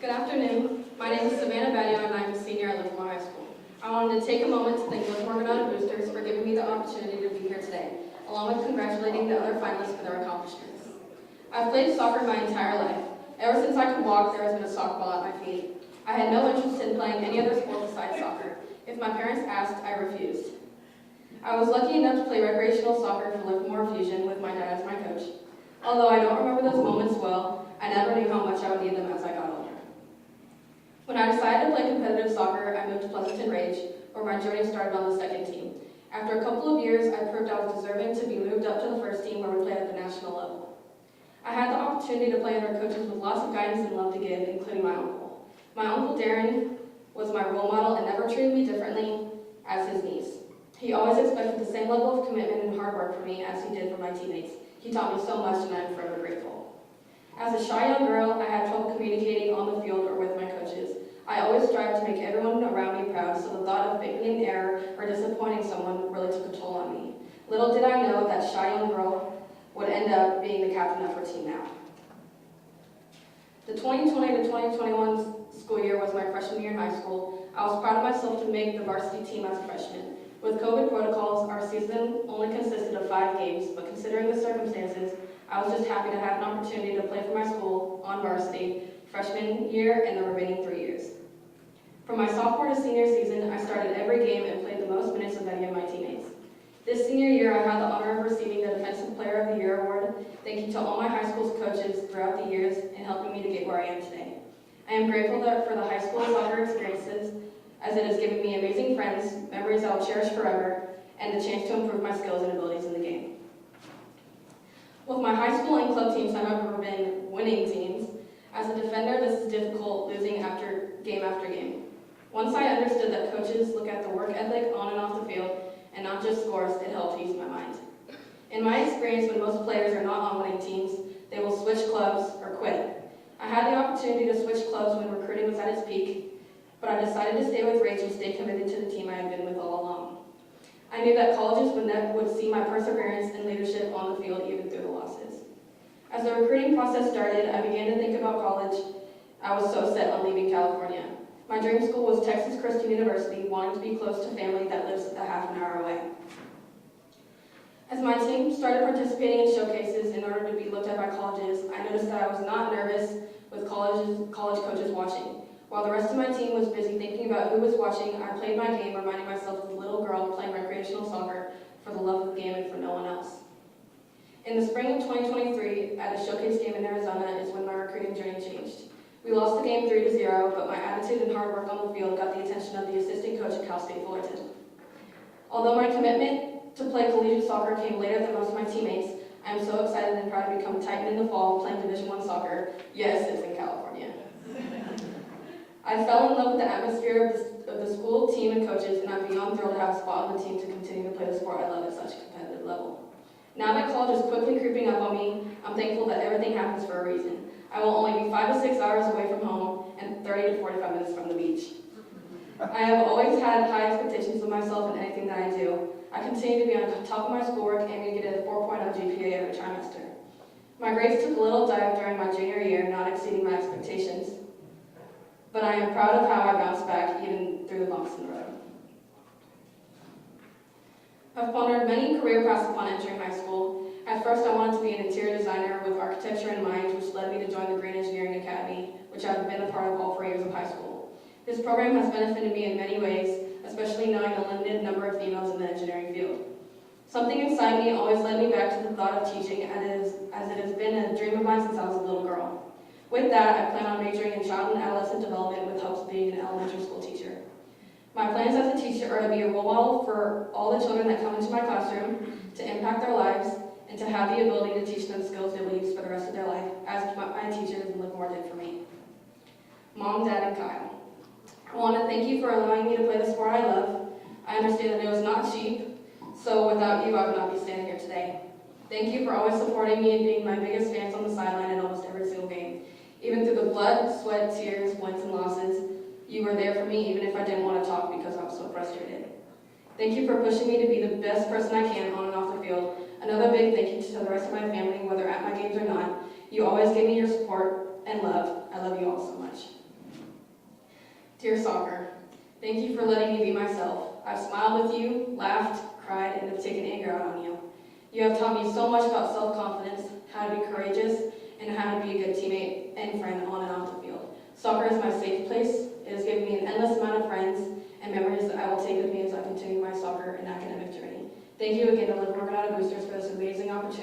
Good afternoon. My name is Savannah Battaion and I'm a senior at Livermore High School. I wanted to take a moment to thank Livermore-Granada boosters for giving me the opportunity to be here today, along with congratulating the other finalists for their accomplishments. I've played soccer my entire life. Ever since I could walk, there has been a soccer ball at my feet. I had no interest in playing any other sport besides soccer. If my parents asked, I refused. I was lucky enough to play recreational soccer for Livermore Fusion with my dad as my coach. Although I don't remember those moments well, I never knew how much I would need them as I got older. When I decided to play competitive soccer, I moved to Pleasanton Rage, where my journey started on the second team. After a couple of years, I proved I was deserving to be moved up to the first team where we played at the national level. I had the opportunity to play under coaches with lots of guidance and love to give, including my uncle. My uncle Darren was my role model and never treated me differently as his niece. He always expected the same level of commitment and hard work for me as he did for my teammates. He taught me so much and I'm forever grateful. As a shy young girl, I had trouble communicating on the field or with my coaches. I always strived to make everyone around me proud, so the thought of making an error or disappointing someone really took a toll on me. Little did I know that shy young girl would end up being the captain of her team now. The 2020 to 2021 school year was my freshman year in high school. I was proud of myself to make the varsity team as a freshman. With COVID protocols, our season only consisted of 5 games, but considering the circumstances, I was just happy to have an opportunity to play for my school on varsity freshman year and the remaining 3 years. From my sophomore to senior season, I started every game and played the most minutes of any of my teammates. This senior year, I had the honor of receiving the Defensive Player of the Year award. Thank you to all my high school's coaches throughout the years in helping me to get where I am today. I am grateful for the high school soccer experiences, as it has given me amazing friends, memories I will cherish forever, and the chance to improve my skills and abilities in the game. With my high school and club teams, I've never been winning teams. As a defender, this is difficult, losing after game. Once I understood that coaches look at the work ethic on and off the field, and not just scores, it helped ease my mind. In my experience, when most players are not on winning teams, they will switch clubs or quit. I had the opportunity to switch clubs when recruiting was at its peak, but I decided to stay with Rage and stay committed to the team I had been with all along. I knew that colleges would see my perseverance and leadership on the field even through the losses. As the recruiting process started, I began to think about college. I was so set on leaving California. My dream school was Texas Christian University, wanting to be close to family that lives a half an hour away. As my team started participating in showcases in order to be looked at by colleges, I noticed that I was not nervous with college coaches watching. While the rest of my team was busy thinking about who was watching, I played my game, reminding myself of the little girl playing recreational soccer for the love of the game and for no one else. In the spring of 2023, at a showcase game in Arizona is when my recruiting journey changed. We lost the game 3-0, but my attitude and hard work on the field got the attention of the assistant coach at Cal State Fullerton. Although my commitment to play collegiate soccer came later than most of my teammates, I am so excited and proud to become a Titan in the fall playing Division I soccer. Yes, it's in California. I fell in love with the atmosphere of the school, team, and coaches, and I'm beyond thrilled to have a spot on the team to continue to play the sport I love at such a competitive level. Now that college is quickly creeping up on me, I'm thankful that everything happens for a reason. I will only be 5 to 6 hours away from home and 30 to 45 minutes from the beach. I have always had high expectations of myself in anything that I do. I continue to be on top of my schoolwork, aiming to get a 4.0 GPA every trimester. My grades took a little dive during my junior year, not exceeding my expectations, but I am proud of how I bounced back even through the bumps in the road. I've pondered many career paths upon entering high school. At first, I wanted to be an interior designer with architecture in mind, which led me to join the Green Engineering Academy, which I've been a part of all 4 years of high school. This program has benefited me in many ways, especially knowing the limited number of females in the engineering field. Something inside me always led me back to the thought of teaching, as it has been a dream of mine since I was a little girl. With that, I plan on majoring in child and adolescent development with hopes of being an elementary school teacher. My plans as a teacher are to be a role model for all the children that come into my classroom, to impact their lives, and to have the ability to teach them skills they will use for the rest of their life, as my teachers in Livermore did for me. Mom, Dad, and Kyle, I want to thank you for allowing me to play the sport I love. I understand that it was not cheap, so without you, I would not be standing here today. Thank you for always supporting me and being my biggest fans on the sideline in almost every single game. Even through the blood, sweat, tears, wins, and losses, you were there for me even if I didn't want to talk because I was so frustrated. Thank you for pushing me to be the best person I can on and off the field. Another big thank you to the rest of my family, whether at my games or not. You always give me your support and love. I love you all so much. soccer. Thank you for letting me be myself. I've smiled with you, laughed, cried, and have taken anger out on you. You have taught me so much about self-confidence, how to be courageous, and how to be a good teammate and friend on and off the field. Soccer is my safe place. It has given me an endless amount of friends and memories that I will take with me as I continue my soccer and academic journey. Thank you again to Livermore-Granada Boosters for this amazing opportunity